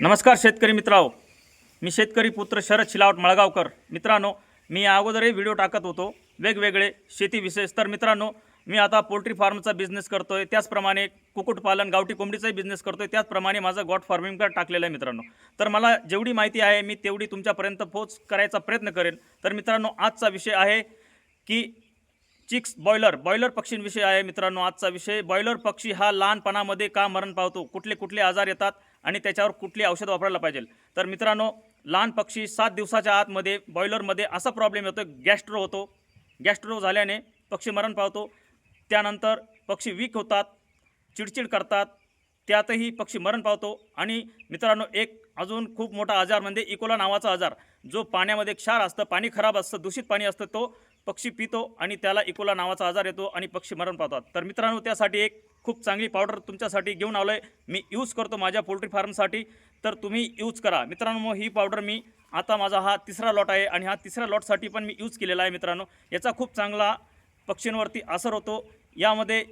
नमस्कार शेतकरी मित्रांनो, मी शेतकरी पुत्र शरद शिलावट मळगावकर. मित्रांनो, मी या अगोदरही व्हिडिओ टाकत होतो वेगवेगळे शेती विशेष. तर मित्रांनो, मी आता पोल्ट्री फार्मचा बिझनेस करतोय, त्याचप्रमाणे कुक्कुटपालन गावठी कोंबडीचाही बिझनेस करतोय, त्याचप्रमाणे माझं गॉट फार्मिंगवर टाकलेलं आहे मित्रांनो. तर मला जेवढी माहिती आहे मी तेवढी तुमच्यापर्यंत पोहोच करायचा प्रयत्न करेन. तर मित्रांनो, आजचा विषय आहे की चिक्स बॉयलर पक्षींविषयी आहे मित्रांनो. आजचा विषय बॉयलर पक्षी हा लहानपणामध्ये का मरण पावतो, कुठले कुठले आजार येतात आणि त्याच्यावर कुठली औषध वापरायला पाहिजे. तर मित्रांनो, लहान पक्षी 7 दिवसाच्या आतमध्ये बॉयलरमध्ये असा प्रॉब्लेम येतो, गॅस्ट्रो होतो. गॅस्ट्रो झाल्याने पक्षी मरण पावतो. त्यानंतर पक्षी वीक होतात, चिडचिड करतात, त्यातही पक्षी मरण पावतो. आणि मित्रांनो, एक अजून खूप मोठा आजार म्हणजे इकोला नावाचा आजार, जो पाण्यामध्ये क्षार असतं, पाणी खराब असतं, दूषित पाणी असतं, तो पक्षी पितो आणि त्याला इकोला नावाचा आजार येतो आणि पक्षी मरण पावतात. तर मित्रांनो, त्यासाठी एक खूप चांगली पावडर तुमच्यासाठी घेऊन आलो आहे. मी यूज करतो माझ्या पोल्ट्री फार्मसाठी, तर तुम्ही यूज करा मित्रांनो. ही पावडर मी आता माझा हा तिसरा लॉट आहे आणि हा तिसऱ्या लॉटसाठी पण मी यूज केलेला आहे मित्रांनो. याचा खूप चांगला पक्षींवरती असर होतो. यामध्ये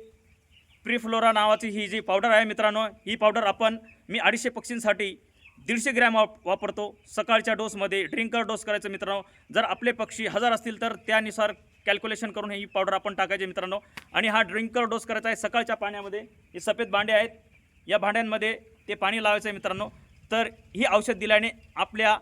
प्रीफ्लोरा नावाची ही जी पावडर आहे मित्रांनो, ही पावडर मी 250 पक्षींसाठी 150 ग्रॅम वापरतो. सकाळच्या डोसमध्ये ड्रिंकर डोस करायचं मित्रांनो. जर आपले पक्षी 1000 असतील तर त्यानुसार कॅल्क्युलेशन करून ही पावडर आपण टाकायची मित्रांनो. आणि हा ड्रिंकर डोस करायचा आहे सकाळच्या पाण्यामध्ये. हे सफेद भांडे आहेत, या भांड्यांमध्ये ते पाणी लावायचं आहे मित्रांनो. तर ही औषध दिल्याने आपल्या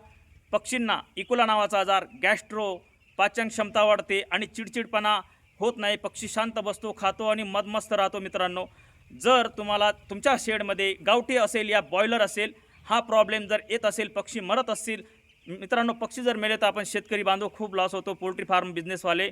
पक्षींना इकोला नावाचा आजार, गॅस्ट्रो, पाचन क्षमता वाढते आणि चिडचिडपणा होत नाही. पक्षी शांत बसतो, खातो आणि मदमस्त राहतो मित्रांनो. जर तुम्हाला तुमच्या शेडमध्ये गावठी असेल या बॉयलर असेल, हा प्रॉब्लेम जर येत असेल, पक्षी मरत असतील मित्रांनो, पक्षी जर मेले तर आपण शेतकरी बांधव खूप लॉस होतो. पोल्ट्री फार्म बिझनेसवाले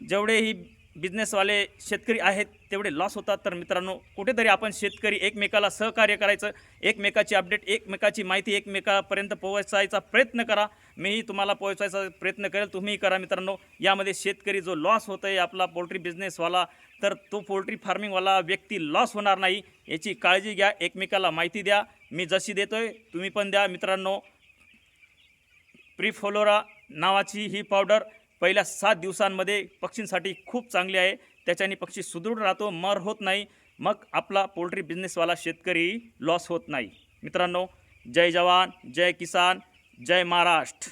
जेवढेही बिझनेसवाले शेतकरी आहेत तेवढे लॉस होतात. तर मित्रांनो, कुठेतरी आपण शेतकरी एकमेकाला सहकार्य करायचं, एकमेकाची अपडेट, एकमेकाची माहिती एकमेकापर्यंत पोहोचायचा प्रयत्न करा. मीही तुम्हाला पोहोचायचा प्रयत्न करेल, तुम्हीही करा मित्रांनो. यामध्ये शेतकरी जो लॉस होतो आहे आपला पोल्ट्री बिझनेसवाला, तर तो पोल्ट्री फार्मिंगवाला व्यक्ती लॉस होणार नाही याची काळजी घ्या. एकमेकाला माहिती द्या. मी जशी देतोय तुम्ही पण द्या मित्रांनो. प्रीफ्लोरा नावाची ही पावडर पहिल्या 7 दिवसांमध्ये पक्षींसाठी खूप चांगली आहे. त्याच्याने पक्षी सुदृढ राहतो, मर होत नाही. मग आपला पोल्ट्री बिझनेसवाला शेतकरी लॉस होत नाही मित्रांनो. जय जवान, जय किसान, जय महाराष्ट्र.